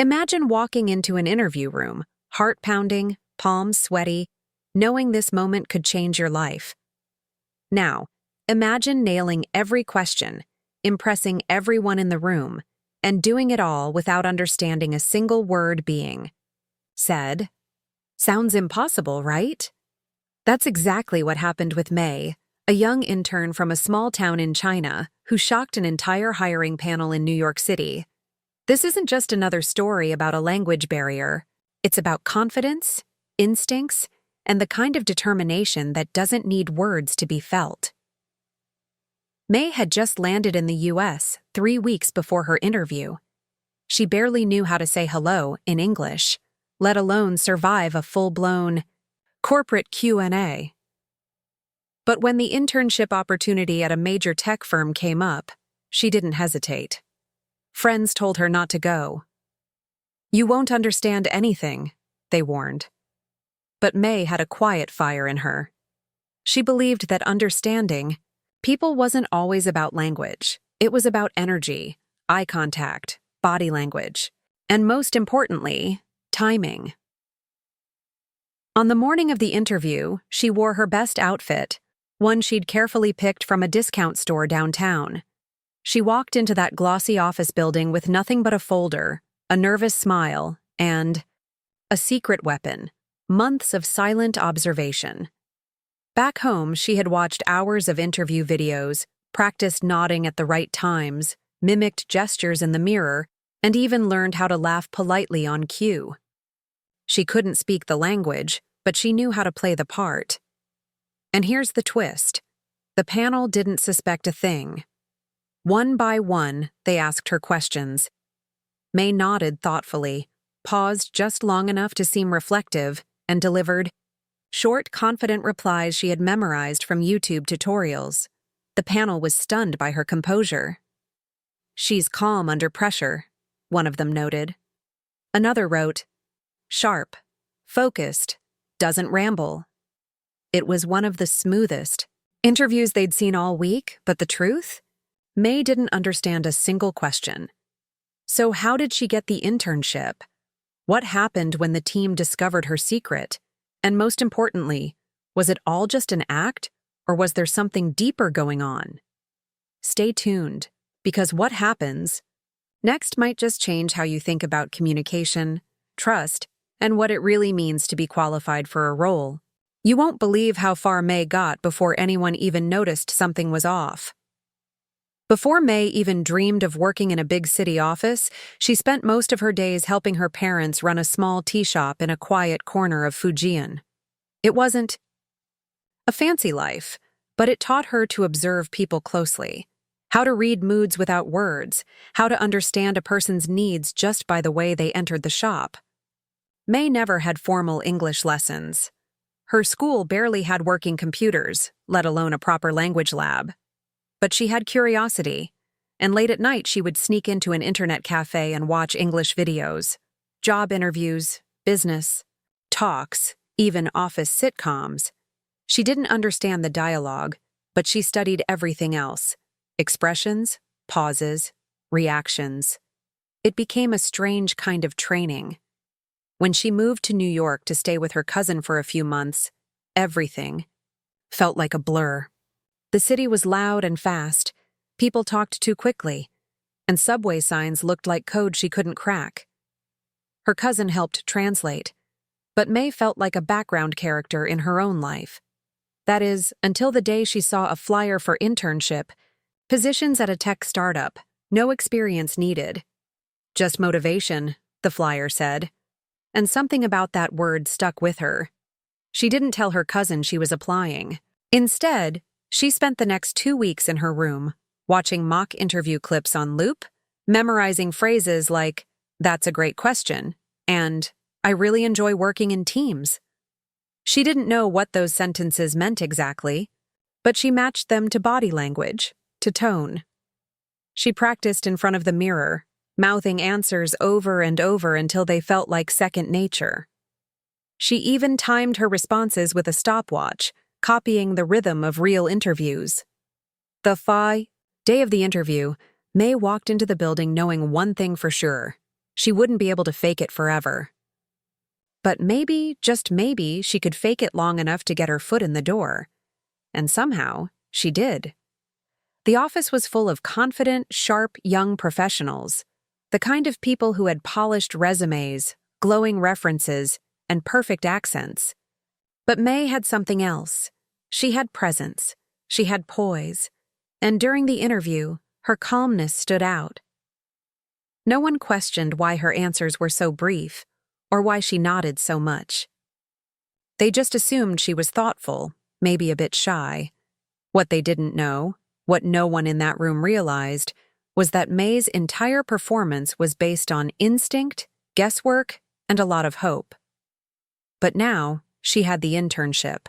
Imagine walking into an interview room, heart pounding, palms sweaty, knowing this moment could change your life. Now, imagine nailing every question, impressing everyone in the room, and doing it all without understanding a single word being said. Sounds impossible, right? That's exactly what happened with May, a young intern from a small town in China who shocked an entire hiring panel in New York City. This isn't just another story about a language barrier. It's about confidence, instincts, and the kind of determination that doesn't need words to be felt. May had just landed in the US 3 weeks before her interview. She barely knew how to say hello in English, let alone survive a full-blown corporate Q&A. But when the internship opportunity at a major tech firm came up, she didn't hesitate. Friends told her not to go. "You won't understand anything," they warned. But May had a quiet fire in her. She believed that understanding people wasn't always about language. It was about energy, eye contact, body language, and most importantly, timing. On the morning of the interview, she wore her best outfit, one she'd carefully picked from a discount store downtown. She walked into that glossy office building with nothing but a folder, a nervous smile, and a secret weapon: months of silent observation. Back home, she had watched hours of interview videos, practiced nodding at the right times, mimicked gestures in the mirror, and even learned how to laugh politely on cue. She couldn't speak the language, but she knew how to play the part. And here's the twist: the panel didn't suspect a thing. One by one, they asked her questions. May nodded thoughtfully, paused just long enough to seem reflective, and delivered short, confident replies she had memorized from YouTube tutorials. The panel was stunned by her composure. "She's calm under pressure," one of them noted. Another wrote, "Sharp, focused, doesn't ramble." It was one of the smoothest interviews they'd seen all week, but the truth? May didn't understand a single question. So how did she get the internship? What happened when the team discovered her secret? And most importantly, was it all just an act, or was there something deeper going on? Stay tuned, because what happens next might just change how you think about communication, trust, and what it really means to be qualified for a role. You won't believe how far May got before anyone even noticed something was off. Before May even dreamed of working in a big city office, she spent most of her days helping her parents run a small tea shop in a quiet corner of Fujian. It wasn't a fancy life, but it taught her to observe people closely, how to read moods without words, how to understand a person's needs just by the way they entered the shop. May never had formal English lessons. Her school barely had working computers, let alone a proper language lab. But she had curiosity, and late at night she would sneak into an internet cafe and watch English videos, job interviews, business, talks, even office sitcoms. She didn't understand the dialogue, but she studied everything else: expressions, pauses, reactions. It became a strange kind of training. When she moved to New York to stay with her cousin for a few months, everything felt like a blur. The city was loud and fast, people talked too quickly, and subway signs looked like code she couldn't crack. Her cousin helped translate, but May felt like a background character in her own life. That is, until the day she saw a flyer for internship, positions at a tech startup, no experience needed. Just motivation, the flyer said, and something about that word stuck with her. She didn't tell her cousin she was applying. Instead, she spent the next 2 weeks in her room, watching mock interview clips on loop, memorizing phrases like, "That's a great question," and "I really enjoy working in teams." She didn't know what those sentences meant exactly, but she matched them to body language, to tone. She practiced in front of the mirror, mouthing answers over and over until they felt like second nature. She even timed her responses with a stopwatch, copying the rhythm of real interviews. The day of the interview, May walked into the building knowing one thing for sure: She wouldn't be able to fake it forever. But maybe, just maybe, she could fake it long enough to get her foot in the door. And somehow, she did. The office was full of confident, sharp, young professionals, the kind of people who had polished resumes, glowing references, and perfect accents. But May had something else. She had presence. She had poise. And during the interview, her calmness stood out. No one questioned why her answers were so brief, or why she nodded so much. They just assumed she was thoughtful, maybe a bit shy. What they didn't know, what no one in that room realized, was that May's entire performance was based on instinct, guesswork, and a lot of hope. But now, she had the internship.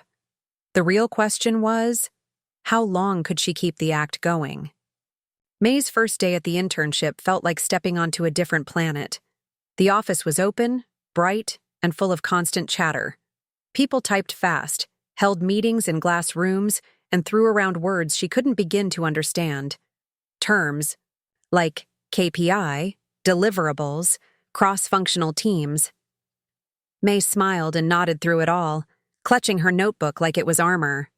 The real question was, how long could she keep the act going? May's first day at the internship felt like stepping onto a different planet. The office was open, bright, and full of constant chatter. People typed fast, held meetings in glass rooms, and threw around words she couldn't begin to understand. Terms like KPI, deliverables, cross-functional teams. May smiled and nodded through it all, clutching her notebook like it was armor.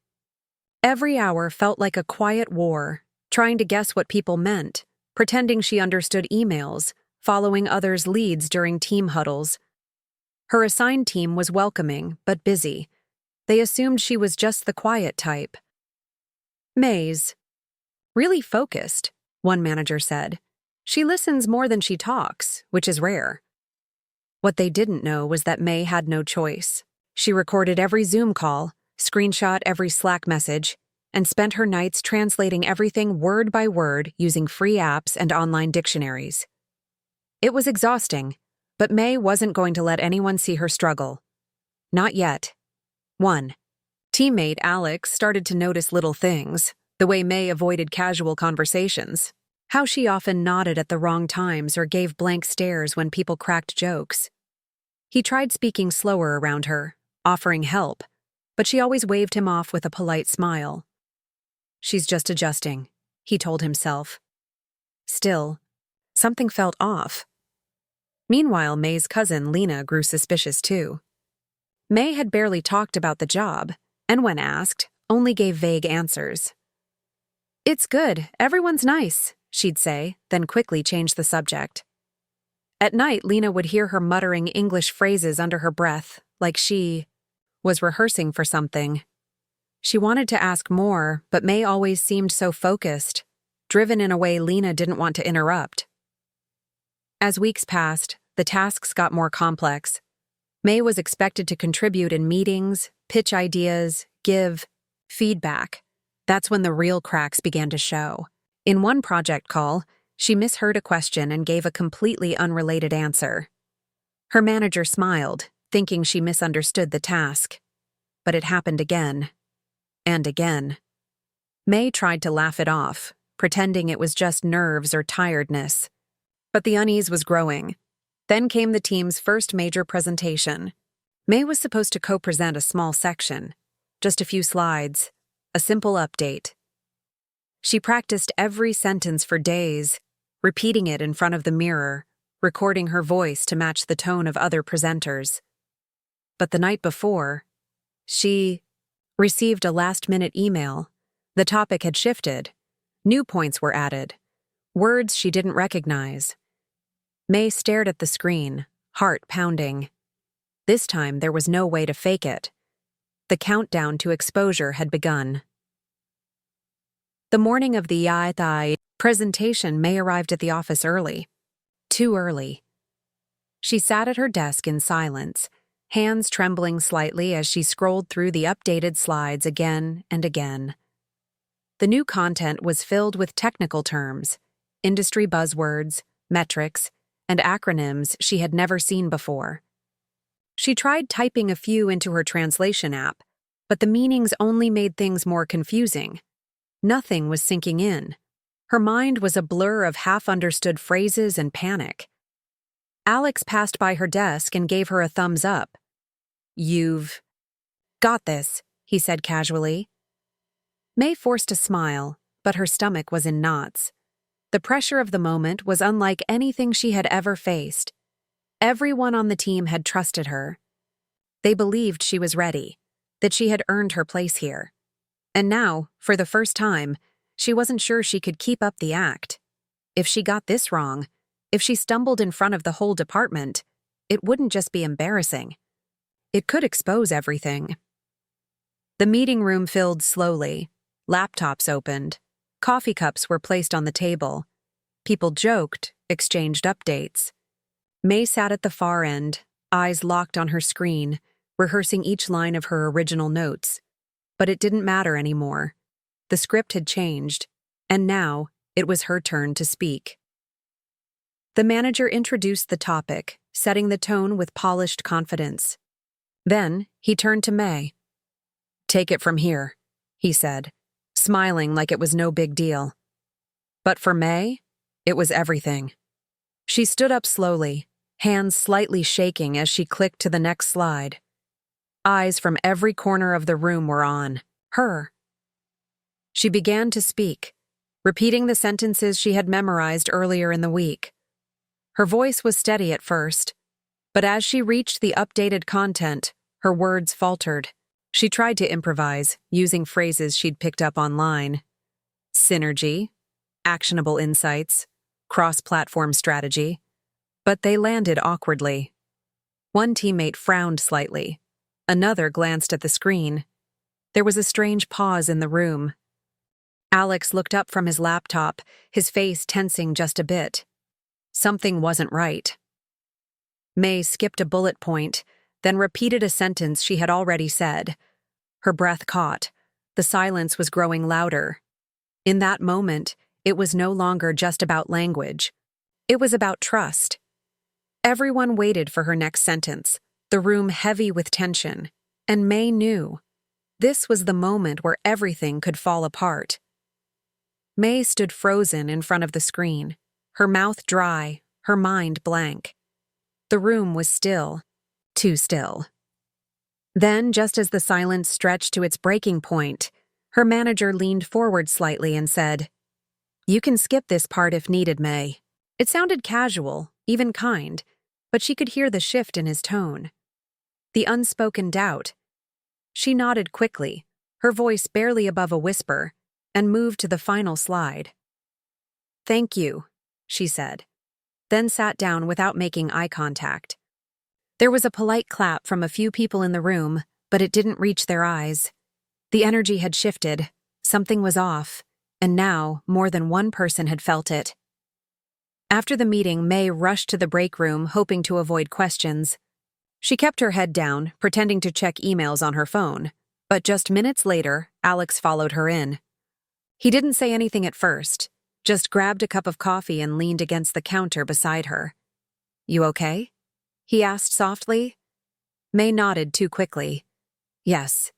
Every hour felt like a quiet war, trying to guess what people meant, pretending she understood emails, following others' leads during team huddles. Her assigned team was welcoming, but busy. They assumed she was just the quiet type. May's really focused, one manager said. She listens more than she talks, which is rare. What they didn't know was that May had no choice. She recorded every Zoom call, screenshot every Slack message, and spent her nights translating everything word by word using free apps and online dictionaries. It was exhausting, but May wasn't going to let anyone see her struggle. Not yet. 1. Teammate Alex started to notice little things, the way May avoided casual conversations, how she often nodded at the wrong times or gave blank stares when people cracked jokes. He tried speaking slower around her, offering help, but she always waved him off with a polite smile. She's just adjusting, he told himself. Still, something felt off. Meanwhile, May's cousin Lena grew suspicious too. May had barely talked about the job, and when asked, only gave vague answers. "It's good, everyone's nice," she'd say, then quickly change the subject. At night, Lena would hear her muttering English phrases under her breath, like she was rehearsing for something. She wanted to ask more, but May always seemed so focused, driven in a way Lena didn't want to interrupt. As weeks passed, the tasks got more complex. May was expected to contribute in meetings, pitch ideas, give feedback. That's when the real cracks began to show. In one project call, she misheard a question and gave a completely unrelated answer. Her manager smiled, thinking she misunderstood the task. But it happened again. And again. May tried to laugh it off, pretending it was just nerves or tiredness. But the unease was growing. Then came the team's first major presentation. May was supposed to co-present a small section, just a few slides, a simple update. She practiced every sentence for days, repeating it in front of the mirror, recording her voice to match the tone of other presenters. But the night before, she received a last-minute email. The topic had shifted. New points were added. Words she didn't recognize. May stared at the screen, heart pounding. This time there was no way to fake it. The countdown to exposure had begun. The morning of the ITI presentation, May arrived at the office early. Too early. She sat at her desk in silence, hands trembling slightly as she scrolled through the updated slides again and again. The new content was filled with technical terms, industry buzzwords, metrics, and acronyms she had never seen before. She tried typing a few into her translation app, but the meanings only made things more confusing. Nothing was sinking in. Her mind was a blur of half-understood phrases and panic. Alex passed by her desk and gave her a thumbs up. "You've got this," he said casually. May forced a smile, but her stomach was in knots. The pressure of the moment was unlike anything she had ever faced. Everyone on the team had trusted her. They believed she was ready, that she had earned her place here. And now, for the first time, she wasn't sure she could keep up the act. If she got this wrong, if she stumbled in front of the whole department, it wouldn't just be embarrassing. It could expose everything. The meeting room filled slowly. Laptops opened. Coffee cups were placed on the table. People joked, exchanged updates. May sat at the far end, eyes locked on her screen, rehearsing each line of her original notes. But it didn't matter anymore. The script had changed, and now it was her turn to speak. The manager introduced the topic, setting the tone with polished confidence. Then he turned to May. "Take it from here," he said, smiling like it was no big deal. But for May, it was everything. She stood up slowly, hands slightly shaking as she clicked to the next slide. Eyes from every corner of the room were on her. She began to speak, repeating the sentences she had memorized earlier in the week. Her voice was steady at first, but as she reached the updated content, her words faltered. She tried to improvise, using phrases she'd picked up online. Synergy, actionable insights, cross-platform strategy. But they landed awkwardly. One teammate frowned slightly. Another glanced at the screen. There was a strange pause in the room. Alex looked up from his laptop, his face tensing just a bit. Something wasn't right. May skipped a bullet point, then repeated a sentence she had already said. Her breath caught. The silence was growing louder. In that moment, it was no longer just about language. It was about trust. Everyone waited for her next sentence, the room heavy with tension, and May knew. This was the moment where everything could fall apart. May stood frozen in front of the screen, her mouth dry, her mind blank. The room was still, too still. Then, just as the silence stretched to its breaking point, her manager leaned forward slightly and said, "You can skip this part if needed, May." It sounded casual, even kind, but she could hear the shift in his tone. The unspoken doubt. She nodded quickly, her voice barely above a whisper, and moved to the final slide. "Thank you," she said, then sat down without making eye contact. There was a polite clap from a few people in the room, but it didn't reach their eyes. The energy had shifted, something was off, and now more than one person had felt it. After the meeting, May rushed to the break room, hoping to avoid questions. She kept her head down, pretending to check emails on her phone, but just minutes later, Alex followed her in. He didn't say anything at first, just grabbed a cup of coffee and leaned against the counter beside her. "You okay?" he asked softly. May nodded too quickly. "Yes,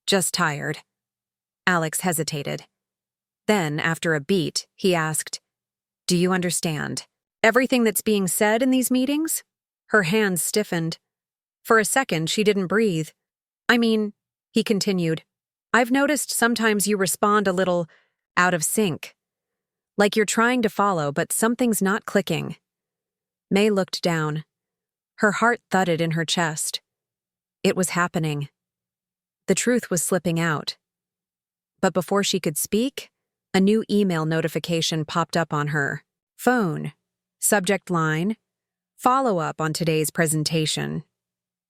just tired." Alex hesitated. Then, after a beat, he asked, "Do you understand everything that's being said in these meetings?" Her hands stiffened. For a second, she didn't breathe. "I mean," he continued, "I've noticed sometimes you respond a little out of sync. Like you're trying to follow, but something's not clicking." May looked down. Her heart thudded in her chest. It was happening. The truth was slipping out. But before she could speak, a new email notification popped up on her phone. Subject line, "Follow-up on today's presentation."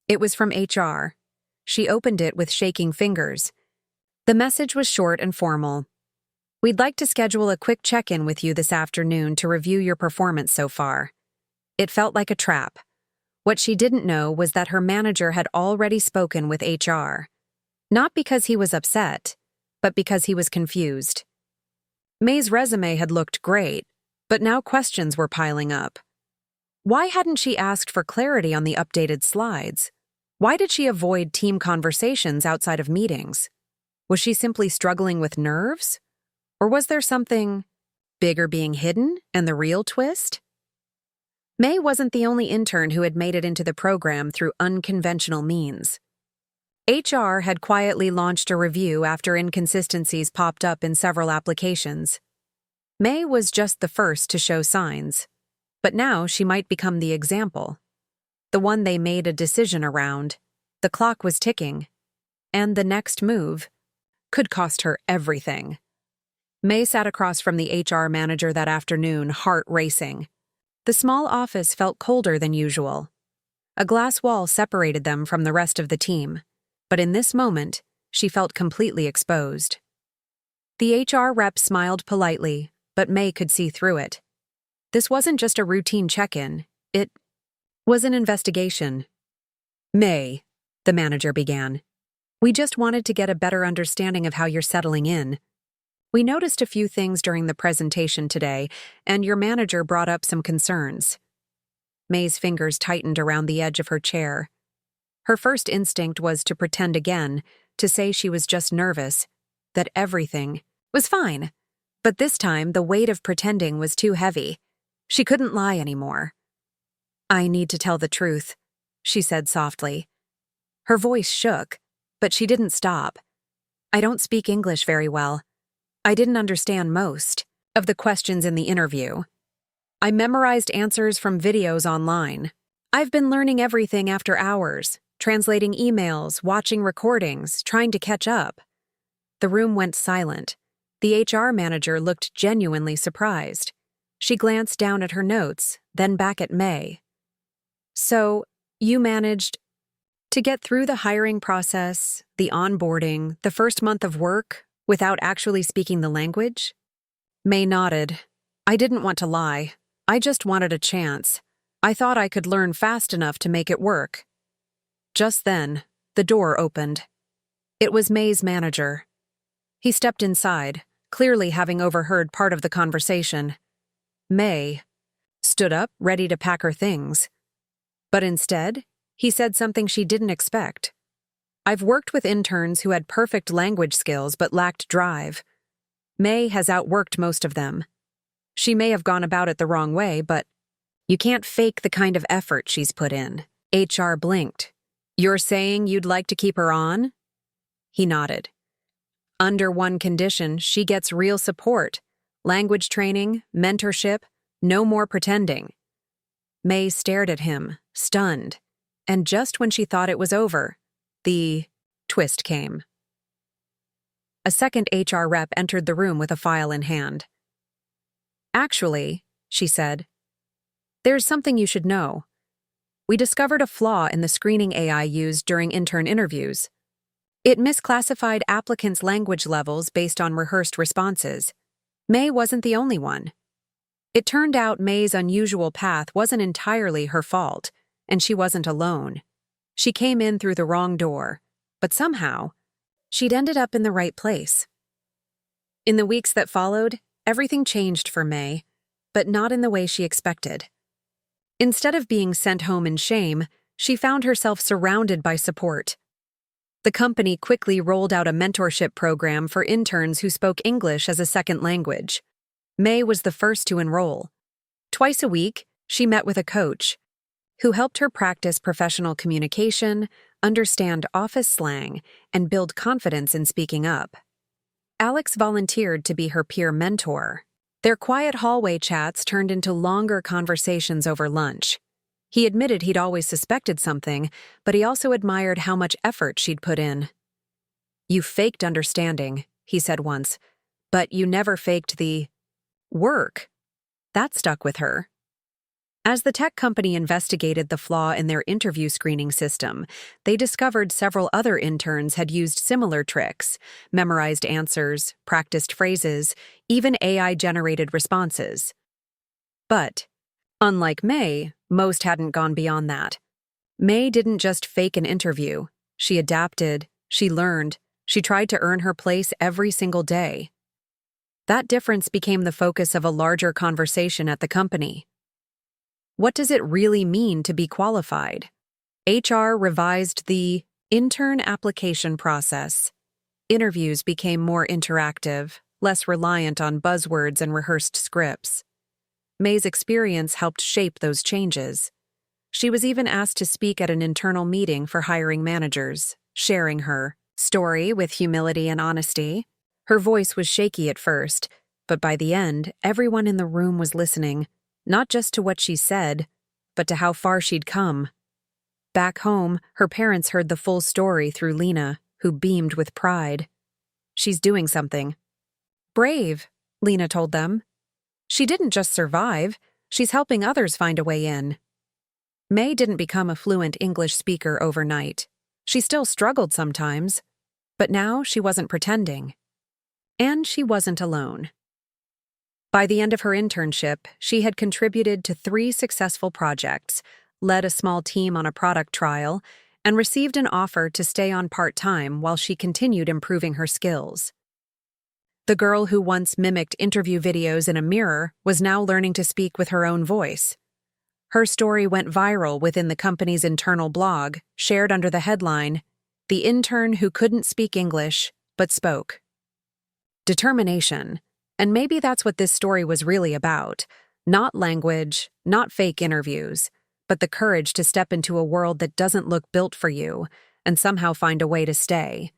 It was from HR. She opened it with shaking fingers. The message was short and formal. "We'd like to schedule a quick check-in with you this afternoon to review your performance so far." It felt like a trap. What she didn't know was that her manager had already spoken with HR. Not because he was upset, but because he was confused. May's resume had looked great, but now questions were piling up. Why hadn't she asked for clarity on the updated slides? Why did she avoid team conversations outside of meetings? Was she simply struggling with nerves? Or was there something bigger being hidden and the real twist? May wasn't the only intern who had made it into the program through unconventional means. HR had quietly launched a review after inconsistencies popped up in several applications. May was just the first to show signs, but now she might become the example. the one they made a decision around. The clock was ticking, and the next move could cost her everything. May sat across from the HR manager that afternoon, heart racing. The small office felt colder than usual. A glass wall separated them from the rest of the team, but in this moment, she felt completely exposed. The HR rep smiled politely, but May could see through it. This wasn't just a routine check-in, it was an investigation. "May," the manager began, "we just wanted to get a better understanding of how you're settling in. We noticed a few things during the presentation today, and your manager brought up some concerns." May's fingers tightened around the edge of her chair. Her first instinct was to pretend again, to say she was just nervous, that everything was fine. But this time, the weight of pretending was too heavy. She couldn't lie anymore. "I need to tell the truth," she said softly. Her voice shook, but she didn't stop. "I don't speak English very well. I didn't understand most of the questions in the interview. I memorized answers from videos online. I've been learning everything after hours, translating emails, watching recordings, trying to catch up." The room went silent. The HR manager looked genuinely surprised. She glanced down at her notes, then back at May. "So, you managed to get through the hiring process, the onboarding, the first month of work, without actually speaking the language?" May nodded. "I didn't want to lie. I just wanted a chance. I thought I could learn fast enough to make it work." Just then, the door opened. It was May's manager. He stepped inside, clearly having overheard part of the conversation. May stood up, ready to pack her things. But instead, he said something she didn't expect. "I've worked with interns who had perfect language skills but lacked drive. May has outworked most of them. She may have gone about it the wrong way, but you can't fake the kind of effort she's put in." HR blinked. "You're saying you'd like to keep her on?" He nodded. "Under one condition, she gets real support. Language training, mentorship, no more pretending." May stared at him, stunned, and just when she thought it was over, the twist came. A second HR rep entered the room with a file in hand. "Actually," she said, "there's something you should know. We discovered a flaw in the screening AI used during intern interviews. It misclassified applicants' language levels based on rehearsed responses. May wasn't the only one. It turned out May's unusual path wasn't entirely her fault, and she wasn't alone. She came in through the wrong door, but somehow, she'd ended up in the right place." In the weeks that followed, everything changed for May, but not in the way she expected. Instead of being sent home in shame, she found herself surrounded by support. The company quickly rolled out a mentorship program for interns who spoke English as a second language. May was the first to enroll. Twice a week, she met with a coach who helped her practice professional communication, understand office slang, and build confidence in speaking up. Alex volunteered to be her peer mentor. Their quiet hallway chats turned into longer conversations over lunch. He admitted he'd always suspected something, but he also admired how much effort she'd put in. "You faked understanding," he said once, "but you never faked the work." That stuck with her. As the tech company investigated the flaw in their interview screening system, they discovered several other interns had used similar tricks, memorized answers, practiced phrases, even AI-generated responses. But, unlike May, most hadn't gone beyond that. May didn't just fake an interview. She adapted, she learned, she tried to earn her place every single day. That difference became the focus of a larger conversation at the company. What does it really mean to be qualified? HR revised the intern application process. Interviews became more interactive, less reliant on buzzwords and rehearsed scripts. May's experience helped shape those changes. She was even asked to speak at an internal meeting for hiring managers, sharing her story with humility and honesty. Her voice was shaky at first, but by the end, everyone in the room was listening, not just to what she said, but to how far she'd come. Back home, her parents heard the full story through Lena, who beamed with pride. She's doing something. Brave, Lena told them. She didn't just survive, she's helping others find a way in. May didn't become a fluent English speaker overnight. She still struggled sometimes, but now she wasn't pretending. And she wasn't alone. By the end of her internship, she had contributed to 3 successful projects, led a small team on a product trial, and received an offer to stay on part-time while she continued improving her skills. The girl who once mimicked interview videos in a mirror was now learning to speak with her own voice. Her story went viral within the company's internal blog, shared under the headline, "The Intern Who Couldn't Speak English, but Spoke." Determination. And maybe that's what this story was really about. Not language, not fake interviews, but the courage to step into a world that doesn't look built for you and somehow find a way to stay.